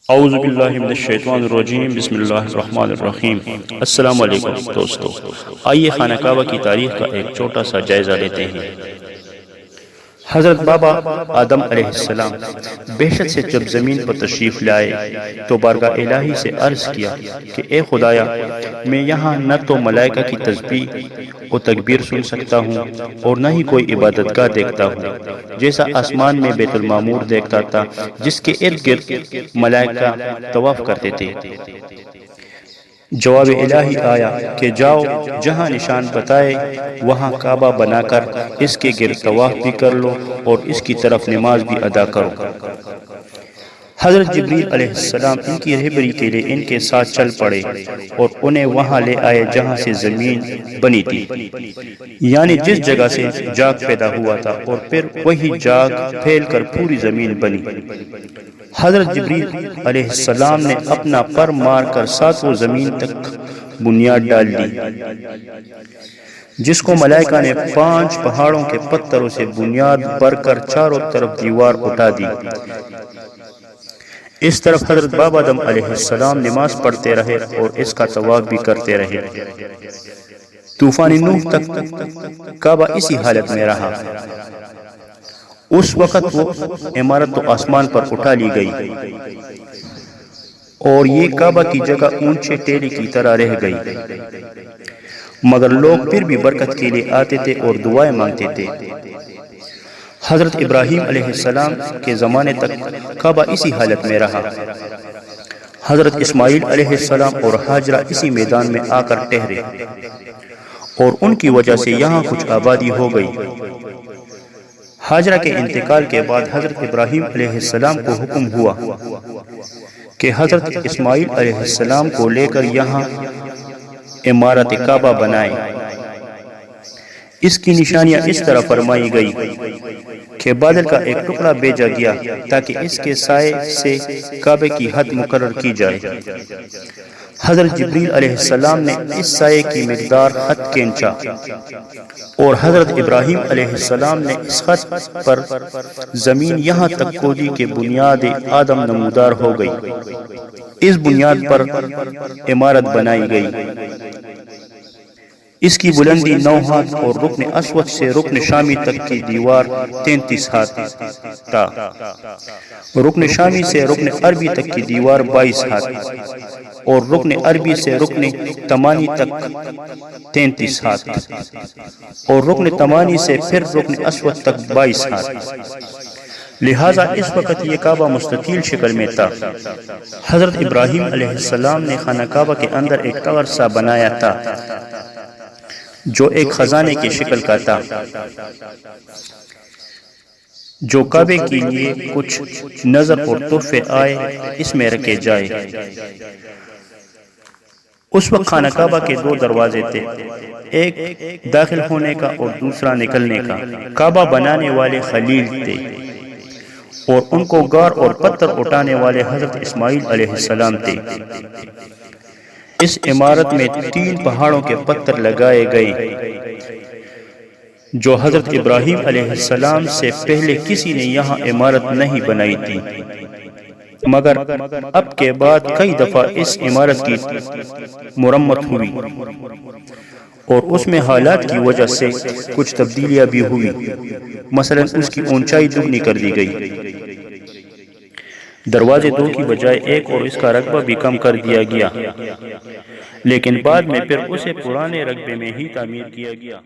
اعوذ باللہ من الشیطان الرجیم، بسم اللہ الرحمن الرحیم۔ السلام علیکم دوستو، آئیے خانہ کعبہ کی تاریخ کا ایک چھوٹا سا جائزہ لیتے ہیں۔ حضرت بابا آدم علیہ السلام بہشت سے جب زمین پر تشریف لائے تو بارگاہ الہی سے عرض کیا کہ اے خدایا، میں یہاں نہ تو ملائکہ کی تسبیح و تکبیر سن سکتا ہوں اور نہ ہی کوئی عبادت گاہ دیکھتا ہوں جیسا آسمان میں بیت المعمور دیکھتا تھا جس کے ارد گرد ملائکہ طواف کرتے تھے۔ جواب الہی آیا کہ جاؤ، جہاں نشان بتائے وہاں کعبہ بنا کر اس کے گرد طواف بھی کر لو اور اس کی طرف نماز بھی ادا کرو۔ حضرت جبریل علیہ السلام ان کی رہبری کے لیے ان کے ساتھ چل پڑے اور انہیں وہاں لے آئے جہاں سے زمین بنی تھی، یعنی جس جگہ سے جاگ پیدا ہوا تھا، اور پھر وہی جاگ پھیل کر پوری زمین بنی۔ حضرت جبریل علیہ السلام نے اپنا پر مار کر ساتوں زمین تک بنیاد ڈال دی، جس کو ملائکہ نے 5 پہاڑوں کے پتھروں سے بنیاد بھر کر چاروں طرف دیوار اٹھا دی۔ اس طرف حضرت بابا آدم علیہ السلام نماز پڑھتے رہے اور اس کا طواف بھی کرتے رہے۔ طوفان نوح تک کعبہ اسی حالت میں رہا۔ اس وقت وہ عمارت تو آسمان پر اٹھا لی گئی اور یہ کعبہ کی جگہ اونچے ٹیلے کی طرح رہ گئی، مگر لوگ پھر بھی برکت کے لیے آتے تھے اور دعائیں مانگتے تھے۔ حضرت ابراہیم علیہ السلام کے زمانے تک کعبہ اسی حالت میں رہا۔ حضرت اسماعیل علیہ السلام اور ہاجرہ اسی میدان میں آ کر ٹھہرے اور ان کی وجہ سے یہاں کچھ آبادی ہو گئی۔ ہاجرہ کے انتقال کے بعد حضرت ابراہیم علیہ السلام کو حکم ہوا کہ حضرت اسماعیل علیہ السلام کو لے کر یہاں عمارت کعبہ بنائیں۔ اس کی نشانیاں اس طرح فرمائی گئی کہ بادل کا ایک ٹکڑا بھیجا گیا تاکہ اس کے سائے سے کعبے کی حد مقرر کی جائے۔ حضرت جبریل علیہ السلام نے اس سائے کی مقدار خط کھینچا اور حضرت ابراہیم علیہ السلام نے اس خط پر زمین یہاں تک کھودی کہ بنیاد آدم نمودار ہو گئی۔ اس بنیاد پر عمارت بنائی گئی۔ اس کی بلندی 9 ہاتھ اور رکن اسود سے رکن شامی تک کی دیوار 33 ہاتھ تھا۔ رکن شامی سے رکن عربی تک کی دیوار 22 ہاتھ اور رکن عربی سے رکن تمانی تک 33 ہاتھ اور رکن تمانی سے پھر رکن اسود تک 22 ہاتھ۔ لہٰذا اس وقت یہ کعبہ مستطیل شکل میں تھا۔ حضرت ابراہیم علیہ السلام نے خانہ کعبہ کے اندر ایک ٹاور سا بنایا تھا جو ایک خزانے کی شکل کا تھا، جو کعبے کے لیے کچھ نظر اور تحفے آئے اس میں رکھے جائے۔ اس وقت خانہ کعبہ کے 2 دروازے تھے، ایک داخل ہونے کا اور دوسرا نکلنے کا۔ کعبہ بنانے والے خلیل تھے اور ان کو غار اور پتھر اٹھانے والے حضرت اسماعیل علیہ السلام تھے۔ اس عمارت میں 3 پہاڑوں کے پتھر لگائے گئے جو حضرت ابراہیم علیہ السلام سے پہلے کسی نے یہاں عمارت نہیں بنائی تھی، مگر اب کے بعد کئی دفعہ اس عمارت کی مرمت ہوئی اور اس میں حالات کی وجہ سے کچھ تبدیلیاں بھی ہوئی، مثلا اس کی اونچائی دگنی کر دی گئی، دروازے 2 کی بجائے 1 اور اس کا رقبہ بھی کم کر دیا گیا، لیکن بعد میں پھر اسے پرانے رقبے میں ہی تعمیر کیا گیا۔